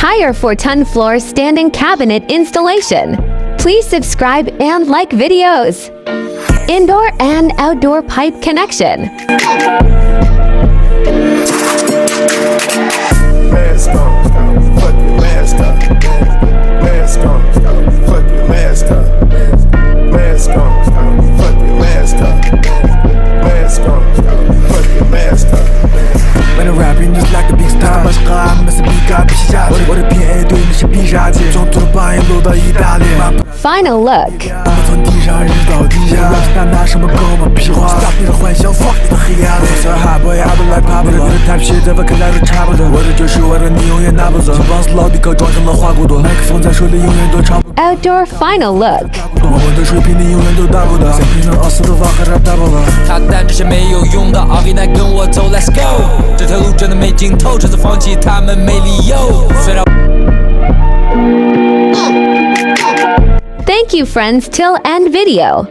entire 4-ton floor standing cabinet installation. Please subscribe and like videos. Indoor and outdoor pipe connection. Mask on, fuck your mask up. Mask on, fuck your mask up. Mask on, fuck your mask up. Mask on, fuck your mask up. When I'm rapping just like a big star， başka anması bir kalp şişacı， 我的偏爱对你是必杀技，中途的半夜路到意大利。Final look. 我从地上日到地下，拿什么跟我屁话 ？Stop 你的幻想 ，fuck 你的黑暗。So hot boy， I don't like pop， 你的 type shit， 这把看来都差不多。我的就是我的，你永远拿不走。帮死老弟哥装成了花骨朵，麦克风在手里永远都唱不。Outdoor final look. 我的水平你永远都达不到，谁平常熬死的话还是达不到。他但这些没有用的，阿黑来跟我走 ，Let's go。这条路真的没尽头，这次放弃他们没理由。虽然。Thank you friends till end video.